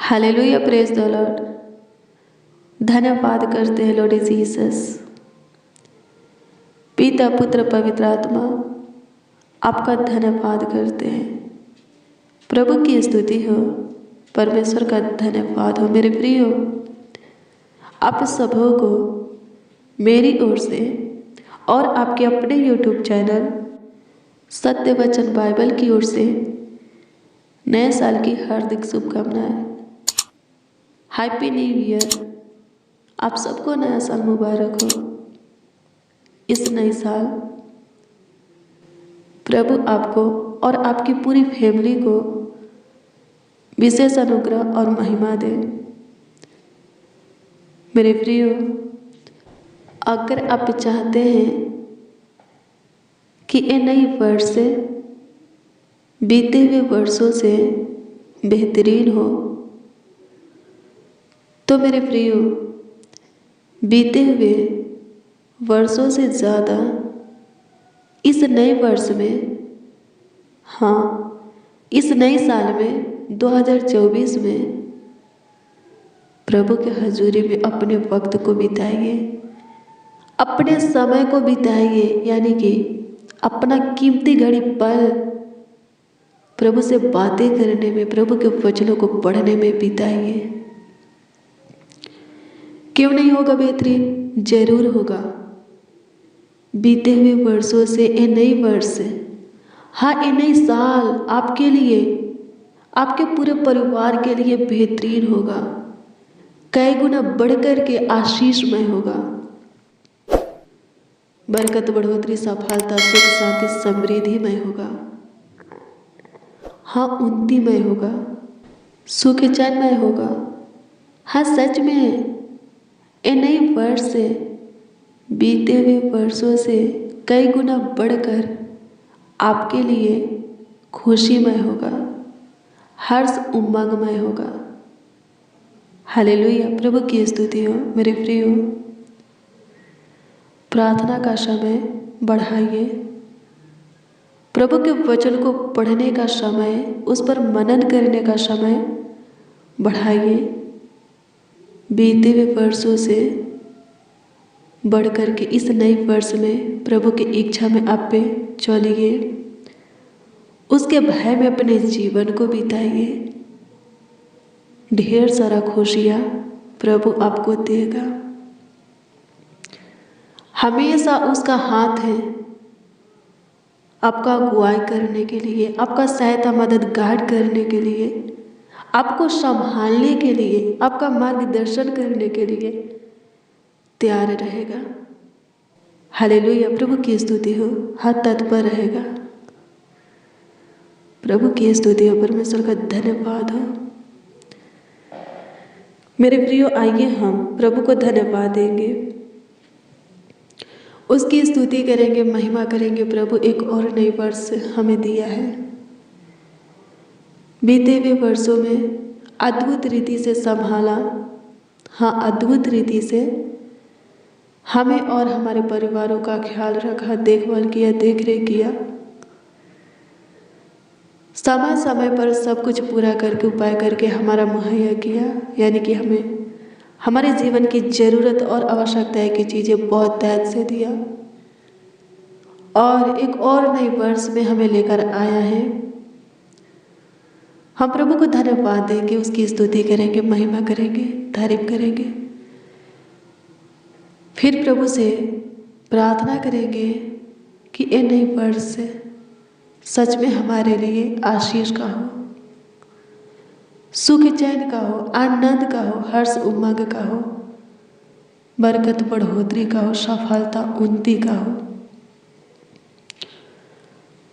Hallelujah, praise the Lord. धन्यवाद करते हैं लॉर्ड जीसस। पिता पुत्र पवित्र आत्मा, आपका धन्यवाद करते हैं। प्रभु की स्तुति हो, परमेश्वर का धन्यवाद हो। मेरे प्रियो, आप सबों को मेरी ओर से और आपके अपने यूट्यूब चैनल सत्य वचन बाइबल की ओर से नए साल की हार्दिक शुभकामनाएं। Happy new year. आप सबको नया साल मुबारक हो। इस नए साल प्रभु आपको और आपकी पूरी फैमिली को विशेष अनुग्रह और महिमा दे। मेरे प्रियो, अगर आप चाहते हैं कि ये नई वर्ष से बीते हुए वर्षों से बेहतरीन हो, तो मेरे प्रियो, बीते हुए वर्षों से ज़्यादा इस नए वर्ष में, इस नए साल में 2024 में प्रभु के हजूरी में अपने वक्त को बिताइए, अपने समय को बिताइए, यानी कि अपना कीमती घड़ी पल प्रभु से बातें करने में, प्रभु के वचनों को पढ़ने में बिताइए। क्यों नहीं होगा बेहतरीन? जरूर होगा। बीते हुए वर्षों से ये नई वर्ष, ये नई साल आपके लिए, आपके पूरे परिवार के लिए बेहतरीन होगा, कई गुना बढ़कर के आशीषमय होगा। बरकत, बढ़ोतरी, सफलता, सुख, शांति, समृद्धिमय होगा। उन्नतिमय होगा, सुख चैनमय होगा। सच में ये नई वर्ष से बीते हुए वर्षों से कई गुना बढ़कर आपके लिए खुशीमय होगा, हर्ष उमंगमय होगा। हालेलुया, प्रभु की स्तुति हो। मेरे प्रियो, प्रार्थना का समय बढ़ाइए, प्रभु के वचन को पढ़ने का समय, उस पर मनन करने का समय बढ़ाइए। बीते हुए वर्षों से बढ़कर के इस नए वर्ष में प्रभु की इच्छा में आप पे चलिए, उसके भय में अपने जीवन को बिताइए। ढेर सारा खुशियाँ प्रभु आपको देगा। हमेशा उसका हाथ है आपका अगुवाई करने के लिए, आपका सहायता मददगार करने के लिए, आपको संभालने के लिए, आपका मार्गदर्शन करने के लिए तैयार रहेगा। हालेलुया, प्रभु की स्तुति हो। तत्पर रहेगा। प्रभु की स्तुति हो, परमेश्वर का धन्यवाद हो। मेरे प्रियो, आइए हम प्रभु को धन्यवाद देंगे, उसकी स्तुति करेंगे, महिमा करेंगे। प्रभु एक और नई वर्ष हमें दिया है। बीते हुए वर्षों में अद्भुत रीति से संभाला, अद्भुत रीति से हमें और हमारे परिवारों का ख्याल रखा, देखभाल किया, देखरेख किया। समय समय पर सब कुछ पूरा करके, उपाय करके हमारा मुहैया किया, यानी कि हमें हमारे जीवन की जरूरत और आवश्यकता की चीज़ें बहुत ध्यान से दिया, और एक और नए वर्ष में हमें लेकर आया है। हम प्रभु को धन्यवाद देंगे, उसकी स्तुति करेंगे, महिमा करेंगे, तारीफ करेंगे। फिर प्रभु से प्रार्थना करेंगे कि ये नई वर्ष सच में हमारे लिए आशीष का हो, सुख चैन का हो, आनंद का हो, हर्ष उमंग का हो, बरकत बढ़ोतरी का हो, सफलता उन्नति का हो।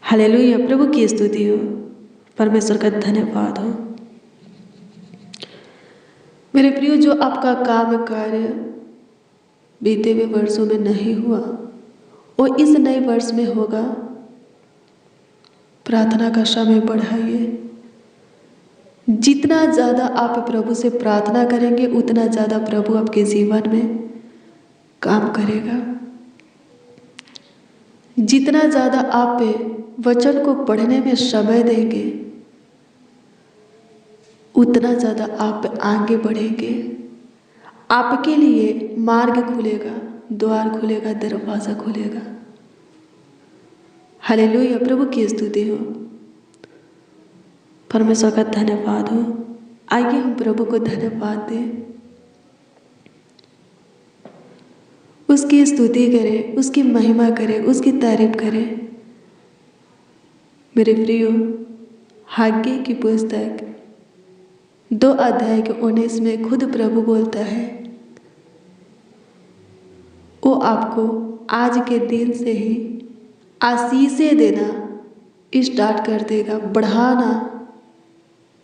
हालेलुया, प्रभु की स्तुति हो, परमेश्वर का धन्यवाद हो। मेरे प्रियो, जो आपका काम कार्य बीते हुए वर्षों में नहीं हुआ, वो इस नए वर्ष में होगा। प्रार्थना का समय बढ़ाइए। जितना ज़्यादा आप प्रभु से प्रार्थना करेंगे, उतना ज़्यादा प्रभु आपके जीवन में काम करेगा। जितना ज़्यादा आप वचन को पढ़ने में समय देंगे, उतना ज़्यादा आप आगे बढ़ेंगे। आपके लिए मार्ग खुलेगा, द्वार खुलेगा, दरवाज़ा खुलेगा। हालेलुया, प्रभु की स्तुति हो, परमेश्वर का धन्यवाद हो। आइए हम प्रभु को धन्यवाद दें, उसकी स्तुति करें, उसकी महिमा करें, उसकी तारीफ करें। मेरे प्रियो, हाग्गे की पुस्तक 2 अध्याय के 19 में खुद प्रभु बोलता है, वो आपको आज के दिन से ही आशीषें देना स्टार्ट कर देगा, बढ़ाना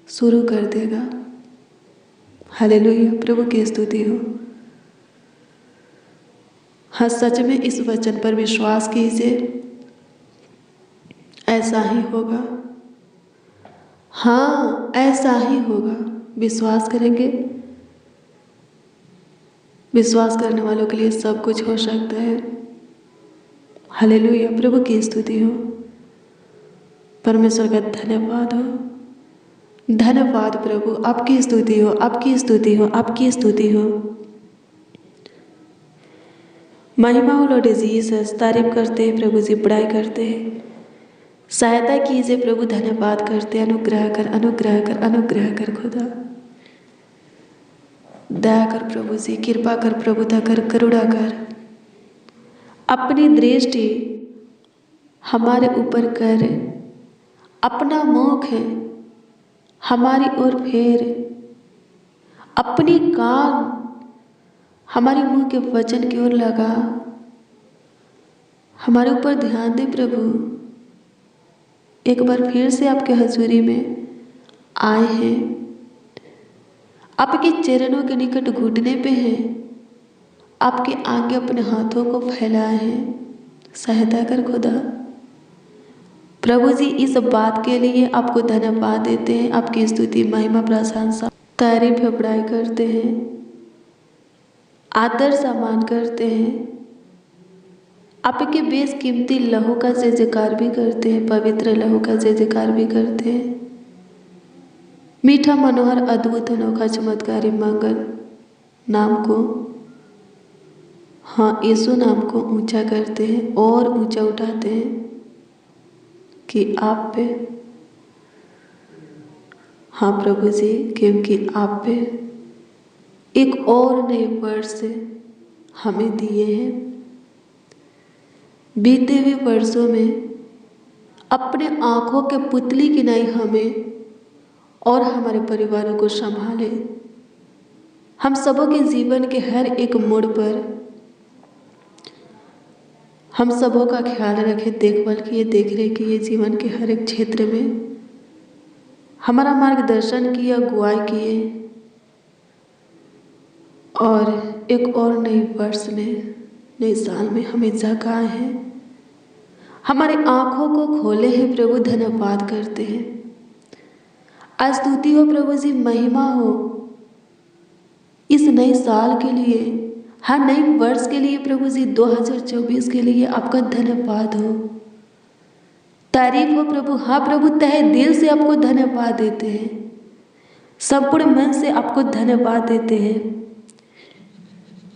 शुरू कर देगा। हालेलुया, प्रभु की स्तुति हो। हाँ, सच में इस वचन पर विश्वास कीजिए, ऐसा ही होगा। हाँ, ऐसा ही होगा। विश्वास करेंगे, विश्वास करने वालों के लिए सब कुछ हो सकता है। हालेलुया, प्रभु की स्तुति हो, परमेश्वर का धन्यवाद हो। धन्यवाद प्रभु, आपकी स्तुति हो, आपकी स्तुति हो, आपकी स्तुति हो। महिमा हो लॉर्ड जीसस, तारीफ करते हैं प्रभु जी, बड़ाई करते हैं। सहायता कीजिए प्रभु, धन्यवाद करते, अनुग्रह कर, अनुग्रह कर, अनुग्रह कर खुदा। दया कर प्रभु जी, कृपा कर, प्रभुता कर, करुणा कर। अपनी दृष्टि हमारे ऊपर कर, अपना मुख हमारी ओर फेर, अपनी कान हमारे मुंह के वचन की ओर लगा। हमारे ऊपर ध्यान दे प्रभु। एक बार फिर से आपके हजूरी में आए हैं, आपके चरणों के निकट घुटने पे हैं, आपके आगे अपने हाथों को फैलाए हैं। सहायता कर खुदा। प्रभु जी, इस बात के लिए आपको धन्यवाद देते हैं, आपकी स्तुति, महिमा, प्रशंसा, तारीफ, बड़ाई करते हैं, आदर सम्मान करते हैं। आपके बेशकीमती लहू का जय जयकार भी करते हैं, पवित्र लहू का जय जयकार भी करते हैं। मीठा, मनोहर, अद्भुत, अनोखा, चमत्कारी, मंगल नाम को, हाँ, यीशु नाम को ऊंचा करते हैं और ऊंचा उठाते हैं कि आप पे, हाँ प्रभु जी, क्योंकि आप पे एक और नए वर्ष हमें दिए हैं। बीते हुए वर्षों में अपने आंखों के पुतली की नाई हमें और हमारे परिवारों को संभाले। हम सबों के जीवन के हर एक मोड़ पर हम सबों का ख्याल रखे, देखभाल किए, देख रेख किए, जीवन के हर एक क्षेत्र में हमारा मार्गदर्शन किया, अगुवाई किए, और एक और नए वर्ष में, नए साल में हमें जगाए हैं, हमारे आंखों को खोले हैं प्रभु। धन्यवाद करते हैं। स्तुति हो प्रभु जी, महिमा हो इस नए साल के लिए, हर नए वर्ष के लिए प्रभु जी, 2024 के लिए आपका धन्यवाद हो, तारीफ हो प्रभु। हाँ प्रभु, तहे दिल से आपको धन्यवाद देते हैं, संपूर्ण मन से आपको धन्यवाद देते हैं।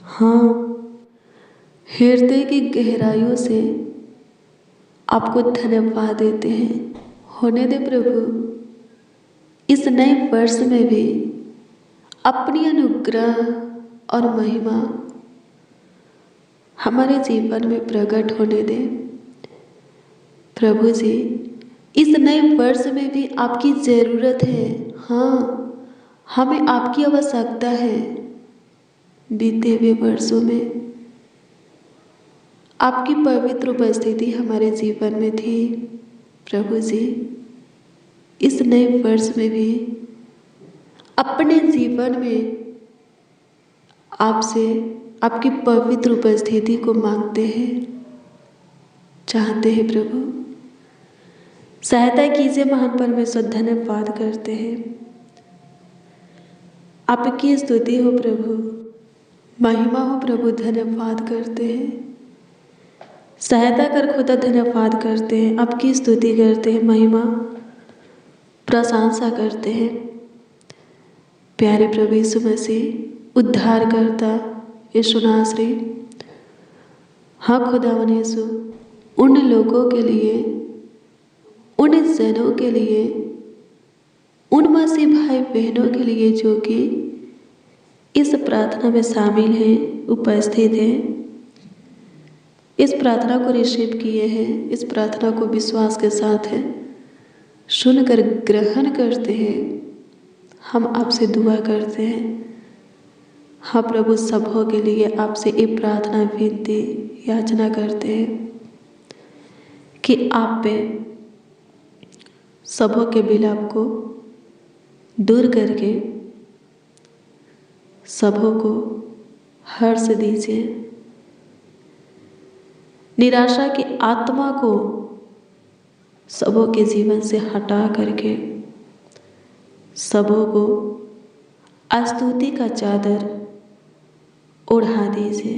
हाँ, हृदय की गहराइयों से आपको धन्यवाद देते हैं। होने दे प्रभु, इस नए वर्ष में भी अपनी अनुग्रह और महिमा हमारे जीवन में प्रकट होने दे प्रभु जी। इस नए वर्ष में भी आपकी ज़रूरत है। हाँ, हमें आपकी आवश्यकता है। बीते हुए वर्षों में आपकी पवित्र उपस्थिति हमारे जीवन में थी प्रभु जी। इस नए वर्ष में भी अपने जीवन में आपसे आपकी पवित्र उपस्थिति को मांगते हैं, चाहते हैं प्रभु। सहायता कीजिए महान परमेश्वर, धन्यवाद करते हैं। आपकी स्तुति हो प्रभु, महिमा हो प्रभु, धन्यवाद करते हैं। सहायता कर खुदा, धन्यवाद करते हैं, आपकी स्तुति करते हैं, महिमा प्रशंसा करते हैं। प्यारे प्रभु यीशु मसीह, उद्धारकर्ता यीशु नासरी, हाँ खुदावन यीशु, उन लोगों के लिए, उन जनों के लिए, उन मसीह भाई बहनों के लिए जो कि इस प्रार्थना में शामिल हैं, उपस्थित हैं, इस प्रार्थना को रिसीव किए हैं, इस प्रार्थना को विश्वास के साथ है सुनकर ग्रहण करते हैं, हम आपसे दुआ करते हैं। हाँ प्रभु, सबों के लिए आपसे ये प्रार्थना विनती याचना करते हैं कि आप पे सबों के विलाप को दूर करके सबों को हर्ष दीजिए, निराशा की आत्मा को सबों के जीवन से हटा करके सबों को स्तुति का चादर ओढ़ा दीजिए।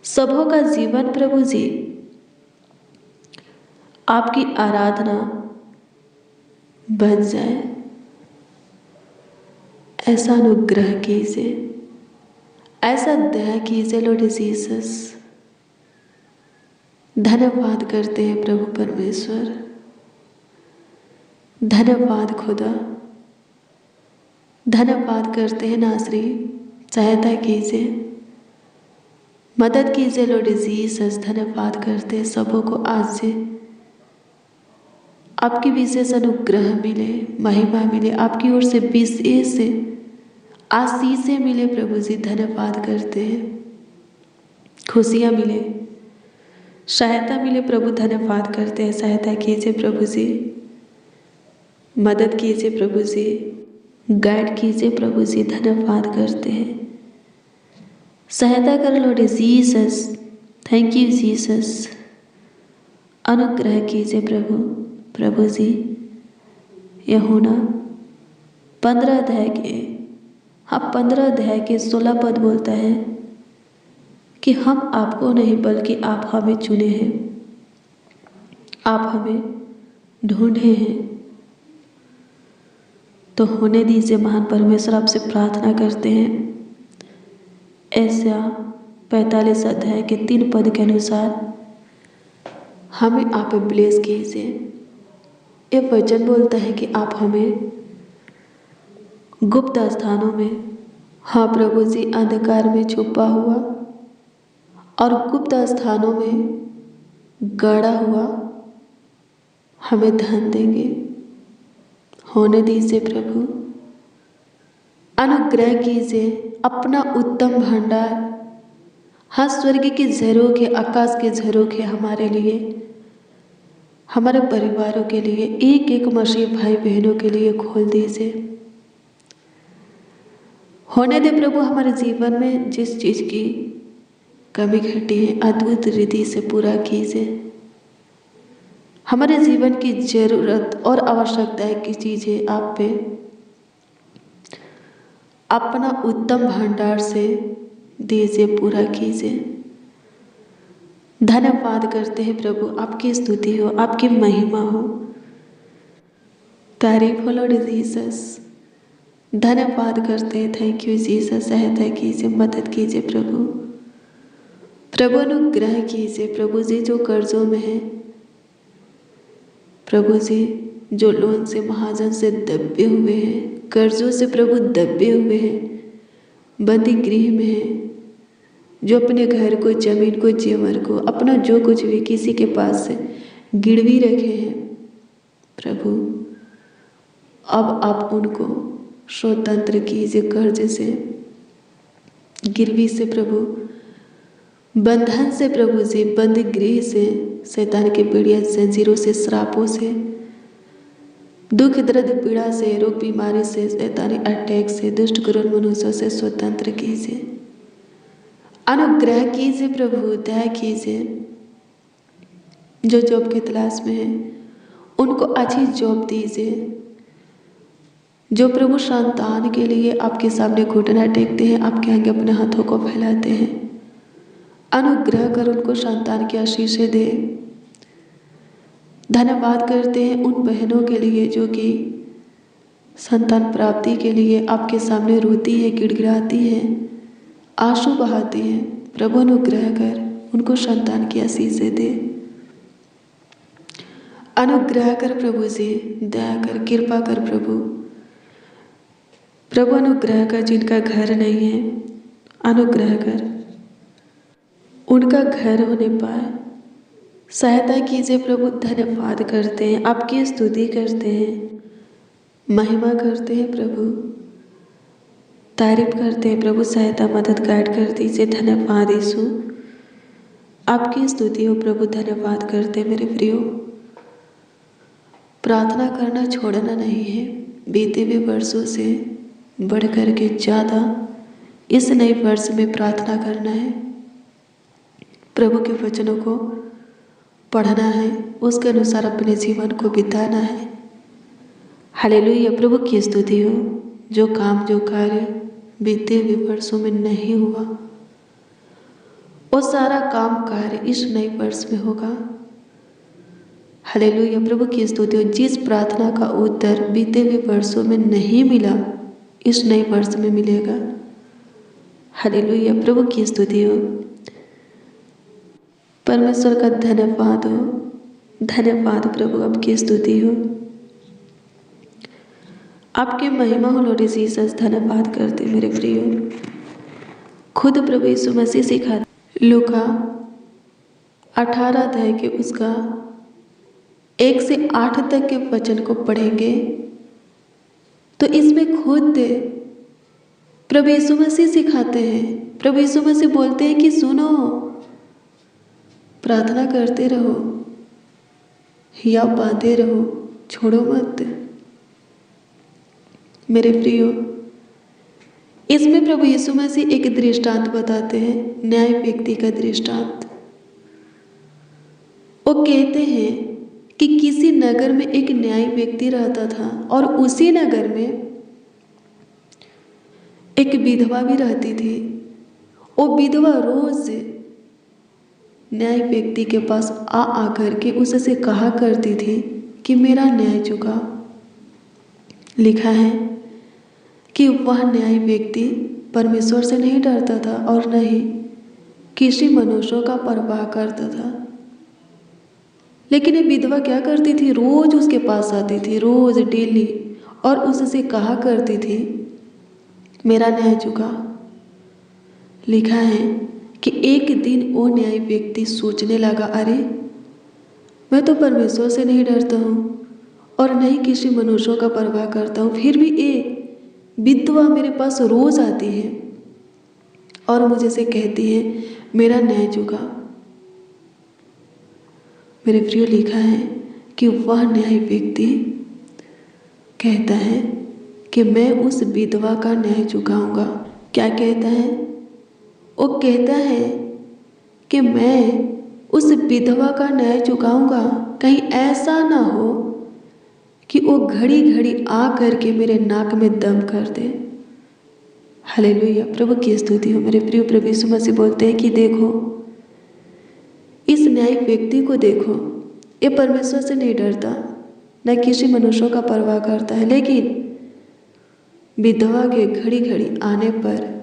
सबों का जीवन प्रभु जी आपकी आराधना बन जाए, ऐसा अनुग्रह कीजिए, ऐसा दया कीजिए लॉर्ड जीसस। धन्यवाद करते हैं प्रभु परमेश्वर, धन्यवाद खुदा, धन्यवाद करते हैं नासरी। सहायता कीजिए, मदद कीजिए लॉर्ड जीसस। धन्यवाद करते हैं सबों को आज से आपकी विशेष अनुग्रह मिले, महिमा मिले, आपकी ओर से विशेष आशीषें मिले प्रभु जी। धन्यवाद करते हैं, खुशियाँ मिले, सहायता मिले प्रभु। धन्यवाद करते हैं, सहायता कीजिए प्रभु जी, मदद कीजिए प्रभु जी, गाइड कीजिए प्रभु जी। धन्यवाद करते हैं, सहायता कर Lord Jesus. Thank you Jesus. अनुग्रह कीजिए प्रभु, प्रभु जी। यूहन्ना 15 अध्याय के 16 पद बोलता है कि हम आपको नहीं बल्कि आप हमें चुने हैं, आप हमें ढूंढे हैं। तो होने दीजिए महान परमेश्वर, आपसे प्रार्थना करते हैं। ऐसा 45 अध्याय के 3 पद के अनुसार हमें आप ब्लेस कीजिए। ये वचन बोलता है कि आप हमें गुप्त स्थानों में, हाँ प्रभु जी, अंधकार में छुपा हुआ और गुप्त स्थानों में गड़ा हुआ हमें धन देंगे। होने दीजिए प्रभु, अनुग्रह कीजिए अपना उत्तम भंडार, हाँ स्वर्ग के झरोखे, आकाश के झरोखे हमारे लिए, हमारे परिवारों के लिए, एक एक मसीह भाई बहनों के लिए खोल दीजिए। होने दे प्रभु, हमारे जीवन में जिस चीज़ की कमी घटी है अद्भुत रीति से पूरा कीजिए। हमारे जीवन की जरूरत और आवश्यकता की चीज़ें आप पे अपना उत्तम भंडार से दीजिए, पूरा कीजिए। धन्यवाद करते हैं प्रभु, आपकी स्तुति हो, आपकी महिमा हो, तारीफ हो लॉर्ड जीसस। धन्यवाद करते हैं, थैंक यू जीसस। सहायता कीजिए, मदद कीजिए प्रभु, प्रभु अनुग्रह कीजिए प्रभु जी। जो कर्जों में है प्रभु जी, जो लोन से, महाजन से दबे हुए हैं, कर्जों से प्रभु दबे हुए हैं, बंदी गृह में है, जो अपने घर को, जमीन को, जेवर को, अपना जो कुछ भी किसी के पास से गिरवी रखे हैं प्रभु, अब आप उनको स्वतंत्र कीजिए कर्ज से, गिरवी से प्रभु, बंधन से प्रभु जी, बंदी गृह से, शैतान के पीड़िया जंजीरों से, श्रापों से, दुख दर्द पीड़ा से, रोग बीमारी से, शैतानी अटैक से, दुष्ट क्रूर मनुष्यों से स्वतंत्र कीजिए। अनुग्रह कीजिए प्रभु, दया कीजिए। जो जॉब की तलाश में है उनको अच्छी जॉब दीजिए। जो प्रभु संतान के लिए आपके सामने घुटना टेकते हैं, आपके आगे अपने हाथों को फैलाते हैं, अनुग्रह कर उनको संतान की आशीषें दे। धन्यवाद करते हैं उन बहनों के लिए जो कि संतान प्राप्ति के लिए आपके सामने रोती है, गिड़गिड़ाती है, आंसू बहाती है। प्रभु अनुग्रह कर उनको संतान की आशीषें दे। अनुग्रह कर प्रभु जी, दया कर, कृपा कर प्रभु। प्रभु अनुग्रह कर, जिनका घर नहीं है अनुग्रह कर उनका घर होने पाए, सहायता कीजिए प्रभु। धन्यवाद करते हैं, आपकी स्तुति करते हैं, महिमा करते हैं प्रभु, तारीफ करते हैं प्रभु। सहायता मदद गाइड कर दीजिए। धन्यवाद यीशु, आपकी स्तुति हो प्रभु। धन्यवाद करते हैं मेरे प्रियो। प्रार्थना करना छोड़ना नहीं है। बीते हुए वर्षों से बढ़ कर के ज़्यादा इस नए वर्ष में प्रार्थना करना है। प्रभु के वचनों को पढ़ना है, उसके अनुसार अपने जीवन को बिताना है। हालेलुया, प्रभु की स्तुति हो। जो काम, जो कार्य बीते हुए वर्षों में नहीं हुआ, वो सारा काम कार्य इस नए वर्ष में होगा। हालेलुया, प्रभु की स्तुति हो। जिस प्रार्थना का उत्तर बीते हुए वर्षों में नहीं मिला, इस नए वर्ष में मिलेगा। हालेलुया, प्रभु की स्तुति हो। परमेश्वर का धन्यवाद हो, धन्यवाद प्रभु, आपकी स्तुति हो, आपकी महिमा हो लॉर्ड जीसस। धन्यवाद करते मेरे प्रियो। खुद प्रभु यीशु मसीह सिखा लूका 18 अध्याय के उसका 1 से 8 तक के वचन को पढ़ेंगे तो इसमें खुद प्रभु यीशु मसीह सिखाते हैं। प्रभु यीशु मसीह बोलते हैं कि सुनो, प्रार्थना करते रहो या बांधे रहो, छोड़ो मत। मेरे प्रियो, इसमें प्रभु यीशु मसीह एक दृष्टांत बताते हैं, न्याय व्यक्ति का दृष्टांत। वो कहते हैं कि किसी नगर में एक न्याय व्यक्ति रहता था और उसी नगर में एक विधवा भी रहती थी। वो विधवा रोज न्याय व्यक्ति के पास आ करके उससे कहा करती थी कि मेरा न्याय चुका। लिखा है कि वह न्याय व्यक्ति परमेश्वर से नहीं डरता था और न ही किसी मनुष्यों का परवाह करता था। लेकिन ये विधवा क्या करती थी, रोज उसके पास आती थी, रोज डेली, और उससे कहा करती थी मेरा न्याय चुका। लिखा है कि एक दिन वो न्याय व्यक्ति सोचने लगा, अरे मैं तो परमेश्वर से नहीं डरता हूँ और न ही किसी मनुष्यों का परवाह करता हूँ, फिर भी ये विधवा मेरे पास रोज आती है और मुझे से कहती है मेरा न्याय चुका। मेरे प्रिय, लिखा है कि वह न्याय व्यक्ति कहता है कि मैं उस विधवा का न्याय चुकाऊंगा। क्या कहता है? वो कहता है कि मैं उस विधवा का न्याय चुकाऊंगा। कहीं ऐसा ना हो कि वो घड़ी घड़ी आ करके मेरे नाक में दम कर दे। हालेलुया, प्रभु की स्तुति हो। मेरे प्रिय, प्रभु यीशु मसीह बोलते हैं कि देखो, इस न्यायिक व्यक्ति को देखो, ये परमेश्वर से नहीं डरता, न किसी मनुष्यों का परवाह करता है, लेकिन विधवा के घड़ी घड़ी आने पर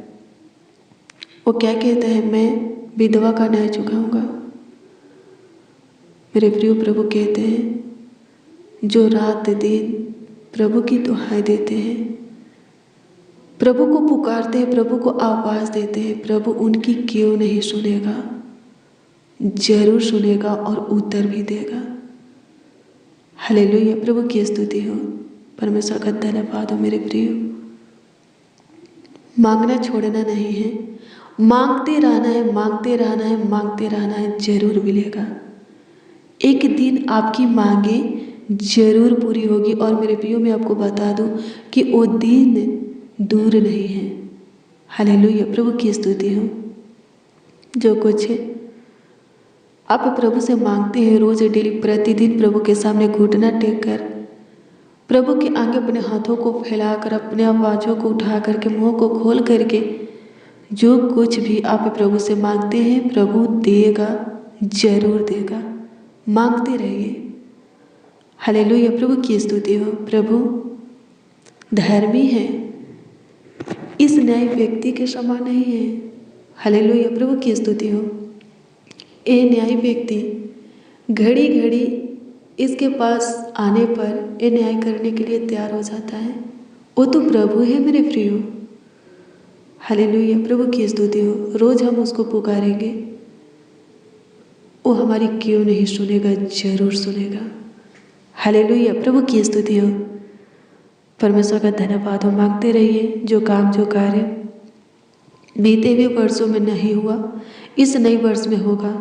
वो क्या कहता है, मैं विधवा का न्याय चुकाऊंगा। मेरे प्रिय, प्रभु कहते हैं जो रात दिन प्रभु की दुहाई देते हैं, प्रभु को पुकारते हैं, प्रभु को आवाज देते हैं, प्रभु उनकी क्यों नहीं सुनेगा? जरूर सुनेगा और उत्तर भी देगा। हालेलुया, प्रभु की स्तुति हो। परमेश्वर का धन्यवाद हो। मेरे प्रिय, मांगना छोड़ना नहीं है, मांगते रहना है, मांगते रहना है, मांगते रहना है, जरूर मिलेगा। एक दिन आपकी मांगे जरूर पूरी होगी। और मेरे प्रियो, मैं आपको बता दूं कि वो दिन दूर नहीं है। हालेलुया, प्रभु की स्तुति हो। जो कुछ आप प्रभु से मांगते हैं, रोज डेली प्रतिदिन प्रभु के सामने घुटना टेक कर, प्रभु के आगे अपने हाथों को फैलाकर, अपने आवाज़ों को उठा करके, मुंह को खोल करके, जो कुछ भी आप प्रभु से मांगते हैं प्रभु देगा, जरूर देगा। मांगते रहिए। हालेलुया, प्रभु की स्तुति हो। प्रभु धर्मी है, इस न्याय व्यक्ति के समान नहीं है। हालेलुया, प्रभु की स्तुति हो। ये न्याय व्यक्ति घड़ी घड़ी इसके पास आने पर ये न्याय करने के लिए तैयार हो जाता है। वो तो प्रभु है मेरे प्रियो। हालेलुया, प्रभु की स्तुति हो। रोज हम उसको पुकारेंगे, वो हमारी क्यों नहीं सुनेगा, जरूर सुनेगा। हालेलुया, प्रभु की स्तुति हो। परमेश्वर का धन्यवाद हो। मांगते रहिए, जो काम जो कार्य बीते हुए वर्षों में नहीं हुआ, इस नए वर्ष में होगा।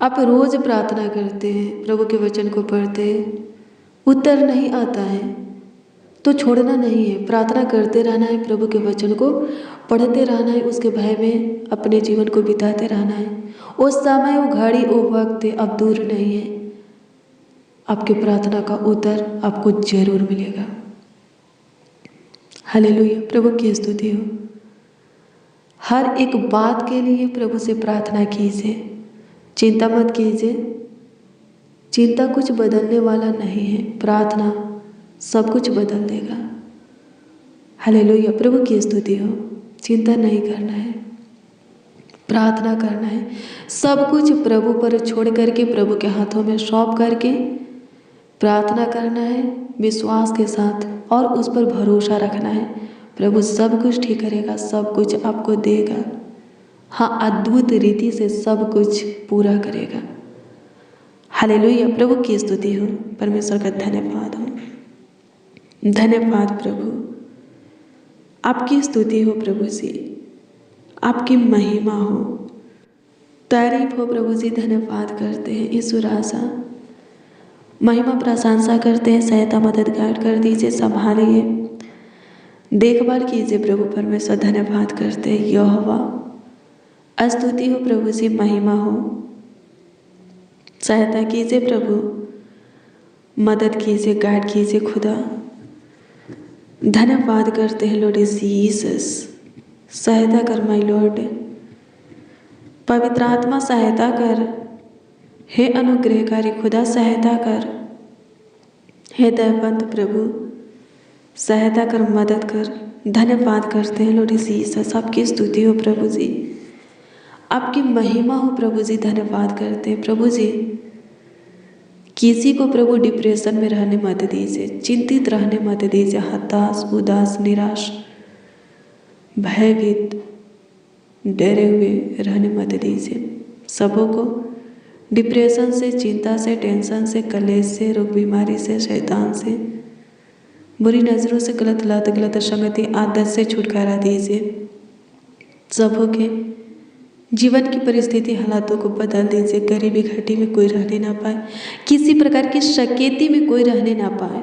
आप रोज प्रार्थना करते हैं, प्रभु के वचन को पढ़ते हैं, उत्तर नहीं आता है तो छोड़ना नहीं है, प्रार्थना करते रहना है, प्रभु के वचन को पढ़ते रहना है, उसके भय में अपने जीवन को बिताते रहना है। उस समय, वो घड़ी, वो वक्त अब दूर नहीं है, आपकी प्रार्थना का उत्तर आपको जरूर मिलेगा। हालेलुया, प्रभु की स्तुति हो। हर एक बात के लिए प्रभु से प्रार्थना कीजिए, चिंता मत कीजिए। चिंता कुछ बदलने वाला नहीं है, प्रार्थना सब कुछ बदल देगा। हालेलुया, प्रभु की स्तुति हो। चिंता नहीं करना है, प्रार्थना करना है, सब कुछ प्रभु पर छोड़ करके, प्रभु के हाथों में सौंप करके प्रार्थना करना है विश्वास के साथ, और उस पर भरोसा रखना है। प्रभु सब कुछ ठीक करेगा, सब कुछ आपको देगा। हाँ, अद्भुत रीति से सब कुछ पूरा करेगा। हालेलुया, प्रभु की स्तुति हो। परमेश्वर का धन्यवाद हो। धन्यवाद प्रभु, आपकी स्तुति हो प्रभु जी, आपकी महिमा हो, तारीफ हो प्रभु जी। धन्यवाद करते हैं ईश्वर राजा, महिमा प्रशंसा करते हैं। सहायता मदद गाइड कर दीजिए, संभालिए, देखभाल कीजिए प्रभु परमेश्वर। धन्यवाद करते हैं यहोवा, स्तुति हो प्रभु जी, महिमा हो, सहायता कीजिए प्रभु, मदद कीजिए, गाइड कीजिए खुदा। धन्यवाद करते हैं लॉर्ड जीसस, सहायता कर माय लॉर्ड। पवित्र आत्मा सहायता कर, हे अनुग्रहकारी खुदा सहायता कर, हे दयावंत प्रभु सहायता कर, मदद कर। धन्यवाद करते हैं लॉर्ड जीसस, आपकी स्तुति हो प्रभु जी, आपकी महिमा हो प्रभु जी। धन्यवाद करते हैं प्रभु जी। किसी को प्रभु डिप्रेशन में रहने मत दीजिए, चिंतित रहने मत दीजिए, हताश, उदास, निराश, भयभीत, डरे हुए रहने मत दीजिए। सबों को डिप्रेशन से, चिंता से, टेंशन से, कलेश से, रोग बीमारी से, शैतान से, बुरी नज़रों से, गलत लत, गलत संगति, आदत से छुटकारा दीजिए। सबों के जीवन की परिस्थिति, हालातों को बदल दीजिए। गरीबी घटी में कोई रहने ना पाए, किसी प्रकार की शकेती में कोई रहने ना पाए।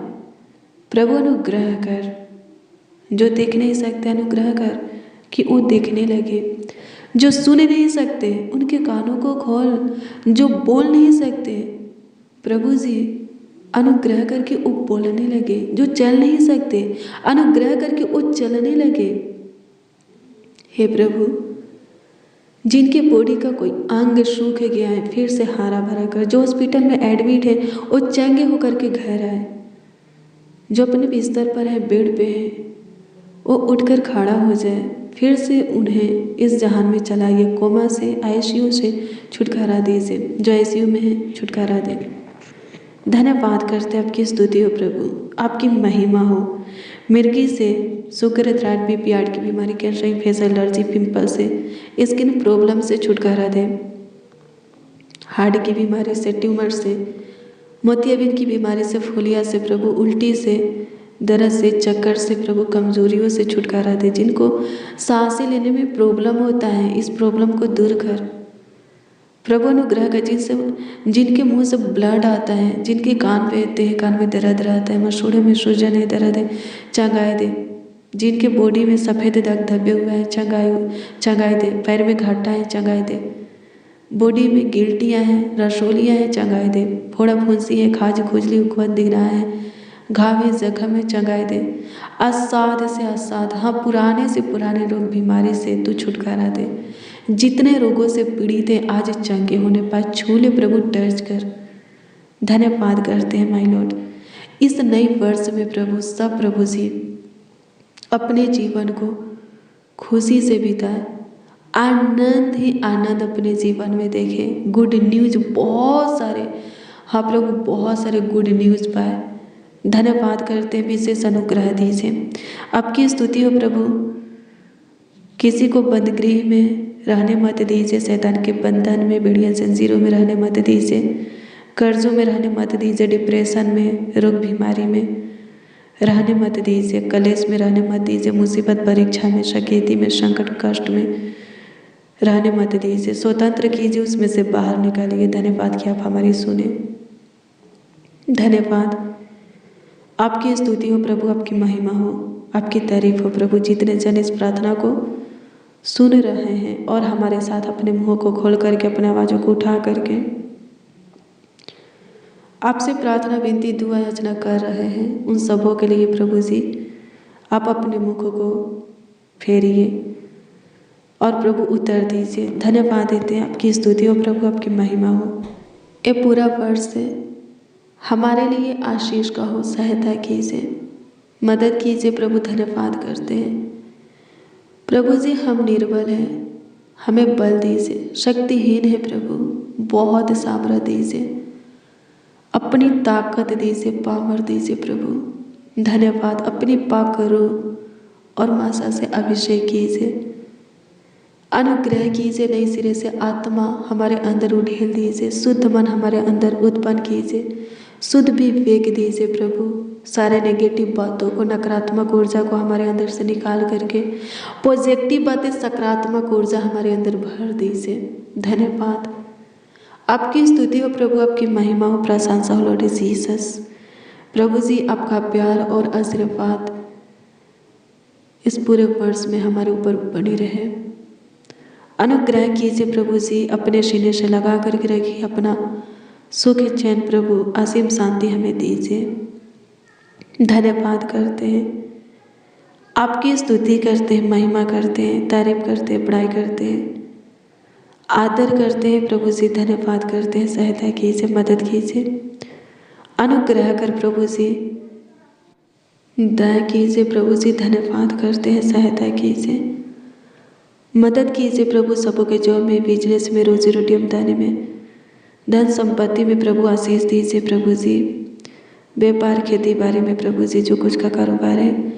प्रभु अनुग्रह कर, जो देख नहीं सकते अनुग्रह कर कि वो देखने लगे, जो सुन नहीं सकते उनके कानों को खोल, जो बोल नहीं सकते प्रभु जी अनुग्रह करके वो बोलने लगे, जो चल नहीं सकते अनुग्रह करके वो चलने लगे। हे प्रभु, जिनके बॉडी का कोई अंग सूख गया है फिर से हरा भरा कर, जो हॉस्पिटल में एडमिट है वो चंगे होकर के घर आए, जो अपने बिस्तर पर है, बेड पे है, वो उठकर खड़ा हो जाए, फिर से उन्हें इस जहान में चलाइए। कोमा से, आईसीयू से छुटकारा दीजिए, जो आईसीयू में है छुटकारा दे। धन्यवाद करते हैं, आपकी स्तुति हो प्रभु, आपकी महिमा हो। मिर्गी से, शुगर, थ्राइड, बीपी, हार्ट की बीमारी, कैंसर, फेस एलर्जी, पिंपल से, स्किन प्रॉब्लम से छुटकारा दे। हार्ट की बीमारी से, ट्यूमर से, मोतियाबिंद की बीमारी से, फूलिया से प्रभु, उल्टी से, दर्द से, चक्कर से प्रभु, कमजोरियों से छुटकारा दे। जिनको सांसें लेने में प्रॉब्लम होता है, इस प्रॉब्लम को दूर कर प्रभु। अनुग्रह कर, जिनके मुंह से ब्लड आता है, जिनके कान बहते हैं, कान में दर्द रहता है, मसूड़े में सूजन है, दर्द है, चंगाई दे। जिनके बॉडी में सफ़ेद दाग धब्बे हुए हैं, चंगाई दे। पैर में घाटा है, चंगाई दे। बॉडी में गिल्टियाँ हैं, रसोलियाँ हैं, चंगाई दे। फोड़ा फुंसी है, खाज खुजली, उखवत दिख रहा है, घाव है, जख्म है, चंगाई दे। असाध से असाध, हाँ पुराने से पुराने रोग बीमारी से तू छुटकारा दे। जितने रोगों से पीड़ित है आज चंगे होने पाए, छू ले प्रभु, टच कर। धन्यवाद करते हैं माय लॉर्ड, इस नए वर्ष में प्रभु सब प्रभु जी अपने जीवन को खुशी से बिताए, आनंद ही आनंद अपने जीवन में देखें। गुड न्यूज बहुत सारे, हाँ प्रभु बहुत सारे गुड न्यूज पाए। धन्यवाद करते हैं, विशेष अनुग्रह दीजिए। आपकी स्तुति हो प्रभु। किसी को बंदगृह में रहने मत दीजिए, शैतान के बंधन में, बेड़िया जंजीरों में रहने मत दीजिए, कर्जों में रहने मत दीजिए, डिप्रेशन में, रोग बीमारी में रहने मत दीजिए, कलेश में रहने मत दीजिए, मुसीबत परीक्षा में, शकेती में, संकट कष्ट में रहने मत दीजिए। स्वतंत्र कीजिए, उसमें से बाहर निकालिए। धन्यवाद कि आप हमारी सुने। धन्यवाद, आपकी स्तुति हो प्रभु, आपकी महिमा हो, आपकी तारीफ हो प्रभु। जितने जन इस प्रार्थना को सुन रहे हैं और हमारे साथ अपने मुंह को खोल करके, अपने आवाज़ों को उठा करके आपसे प्रार्थना विनती दुआ याचना कर रहे हैं, उन सबों के लिए प्रभु जी आप अपने मुख को फेरिए और प्रभु उत्तर दीजिए। धन्यवाद देते हैं, आपकी स्तुति हो प्रभु, आपकी महिमा हो। ये पूरा वर्ष हमारे लिए आशीष का हो, सहायता कीजिए, मदद कीजिए प्रभु। धन्यवाद करते हैं प्रभु जी, हम निर्बल हैं, हमें बल दीजिए। शक्तिहीन है प्रभु, बहुत सामर्थ्य दीजिए, अपनी ताकत दीजिए, पावर दीजिए प्रभु। धन्यवाद, अपनी पाकरो और मासा से अभिषेक कीजिए, अनुग्रह कीजिए, नई सिरे से आत्मा हमारे अंदर उड़ेल दीजिए, शुद्ध मन हमारे अंदर उत्पन्न कीजिए, शुद्ध विवेक दीजिए प्रभु। सारे नेगेटिव बातों को, नकारात्मक ऊर्जा को हमारे अंदर से निकाल करके पॉजिटिव बातें, सकारात्मक ऊर्जा हमारे अंदर भर दीजिए। धन्यवाद, आपकी स्तुति हो प्रभु, आपकी महिमा हो, प्रशंसा हो लॉर्ड जीसस। प्रभु जी आपका प्यार और आशीर्वाद इस पूरे वर्ष में हमारे ऊपर बनी रहे। अनुग्रह कीजिए प्रभु जी, अपने सीने से लगा करके रखिए, अपना सुख चैन प्रभु, असीम शांति हमें दीजिए। धन्यवाद करते हैं, आपकी स्तुति करते हैं, महिमा करते हैं, तारीफ करते हैं, बड़ाई करते हैं, आदर करते हैं प्रभु जी। धन्यवाद करते हैं, सहायता कीजिए, मदद कीजिए, अनुग्रह कर प्रभु जी, दया कीजिए प्रभु जी। धन्यवाद करते हैं, सहायता कीजिए, मदद कीजिए प्रभु। सबों के जॉब में, बिजनेस में, रोजी रोटी आमदनी में, धन संपत्ति में प्रभु आशीष दीजिए प्रभु जी। व्यापार खेती बाड़ी में प्रभु जी, जो कुछ का कारोबार है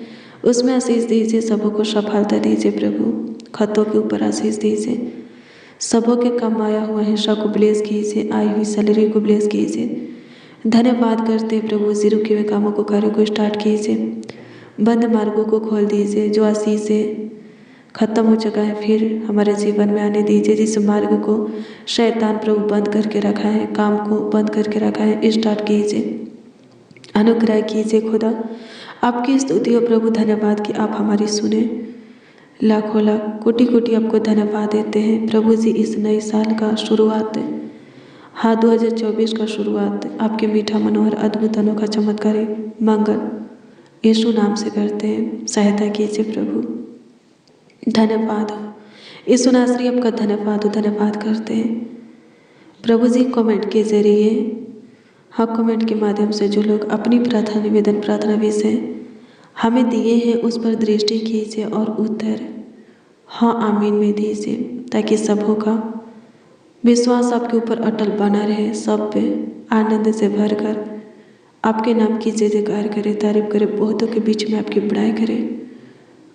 उसमें आशीष दीजिए, सबों को सफलता दीजिए प्रभु। खतों के ऊपर आशीष दीजिए, सबों के कमाया हुआ हिस्सा को ब्लेस कीजिए, आई हुई सैलरी को ब्लेस कीजिए। धन्यवाद करते हैं प्रभु जी, रुके हुए कामों को, कार्य को स्टार्ट कीजिए, बंद मार्गों को खोल दीजिए, जो आशीष से खत्म हो चुका है फिर हमारे जीवन में आने दीजिए। जिस मार्ग को शैतान प्रभु बंद करके रखा है, काम को बंद करके रखा है, स्टार्ट कीजिए, अनुग्रह कीजिए खुदा। आपकी स्तुति हो प्रभु, धन्यवाद कि आप हमारी सुने। लाखों लाख कोटि कोटि आपको धन्यवाद देते हैं प्रभु जी। इस नए साल का शुरुआत, हाँ 2024 का शुरुआत आपके मीठा मनोहर अद्भुत अनोखा चमत्कारी मंगल यीशु नाम से करते हैं। सहायता कीजिए प्रभु। धन्यवाद हो यीशु नासरी, आपका धन्यवाद हो। धन्यवाद करते हैं प्रभु जी। कमेंट के जरिए, हाँ कमेंट के माध्यम से जो लोग अपनी प्रार्थना निवेदन, प्रार्थना विषय हमें दिए हैं उस पर दृष्टि कीजिए और उत्तर हाँ आमीन में दीजिए, ताकि सबों का विश्वास आपके ऊपर अटल बना रहे, सब पे आनंद से भरकर आपके नाम की जय जयकार करे, तारीफ करे, बहुतों के बीच में आपकी बड़ाई करे,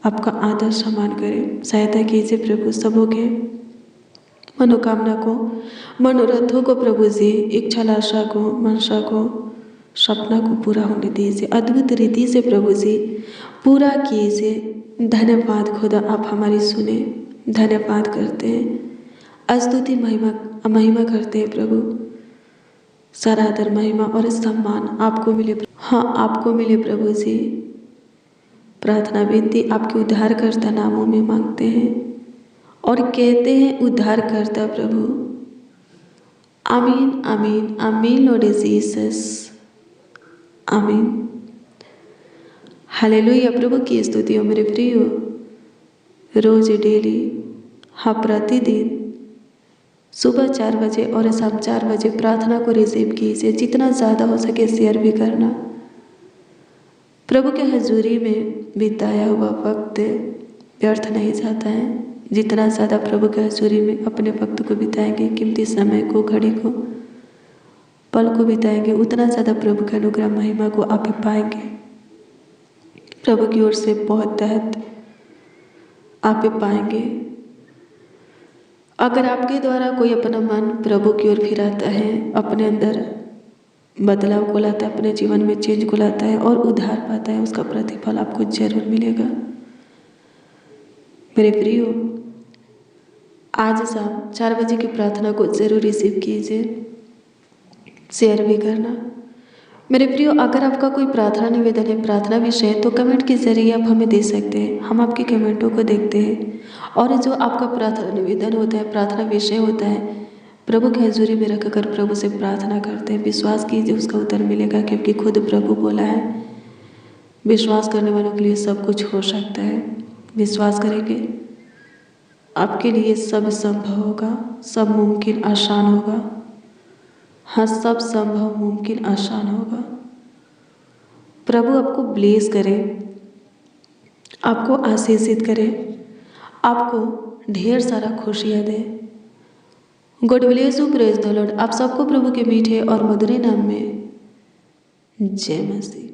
आपका आदर सम्मान करे। सहायता कीजिए प्रभु, सबों के मनोकामना को, मनोरथों को प्रभु जी, इच्छा लाशा को, मनसा को, सपना को पूरा होने दीजिए। अद्भुत रीति से प्रभु जी पूरा कीजिए। धन्यवाद खुदा, आप हमारी सुने। धन्यवाद करते हैं, स्तुति महिमा करते हैं प्रभु। सारा आदर महिमा और सम्मान आपको मिले, हाँ आपको मिले प्रभु जी। प्रार्थना विनती आपके उद्धारकर्ता नामों में मांगते हैं और कहते हैं उद्धारकर्ता प्रभु। आमीन आमीन आमीन लॉर्ड जीसस, आमीन। हालेलुया। प्रभु की स्तुति हो मेरे प्रियो, रोज डेली, हाँ प्रतिदिन सुबह 4 बजे और शाम 4 बजे प्रार्थना को रिसीव कीजिए। जितना ज़्यादा हो सके शेयर भी करना, प्रभु के हजूरी में बिताया हुआ वक्त व्यर्थ नहीं जाता है। जितना ज़्यादा प्रभु के हजूरी में अपने वक्त को बिताएंगे, कीमती समय को, घड़ी को, पल को बिताएंगे, उतना ज़्यादा प्रभु के अनुग्रह महिमा को आप पाएंगे। प्रभु की ओर से बहुत तहत आप पाएंगे। अगर आपके द्वारा कोई अपना मन प्रभु की ओर फिराता है, अपने अंदर बदलाव को लाता है, अपने जीवन में चेंज को लाता है और उद्धार पाता है, उसका प्रतिफल आपको जरूर मिलेगा। मेरे प्रियो, आज शाम 4 बजे की प्रार्थना को जरूर रिसीव कीजिए, शेयर भी करना। मेरे प्रियो, अगर आपका कोई प्रार्थना निवेदन है, प्रार्थना विषय, तो कमेंट के जरिए आप हमें दे सकते हैं। हम आपके कमेंटों को देखते हैं और जो आपका प्रार्थना निवेदन होता है, प्रार्थना विषय होता है, प्रभु के हजूरी में रखकर प्रभु से प्रार्थना करते हैं। विश्वास कीजिए उसका उत्तर मिलेगा, क्योंकि खुद प्रभु बोला है, विश्वास करने वालों के लिए सब कुछ हो सकता है। विश्वास करेंगे, आपके लिए सब संभव होगा, सब मुमकिन आसान होगा। हाँ, सब संभव मुमकिन आसान होगा। प्रभु आपको ब्लेस करे, आपको आशीषित करे, आपको ढेर सारा खुशियाँ दे। God bless you, praise the Lord. आप सबको प्रभु के मीठे और मधुर नाम में जय मसीह।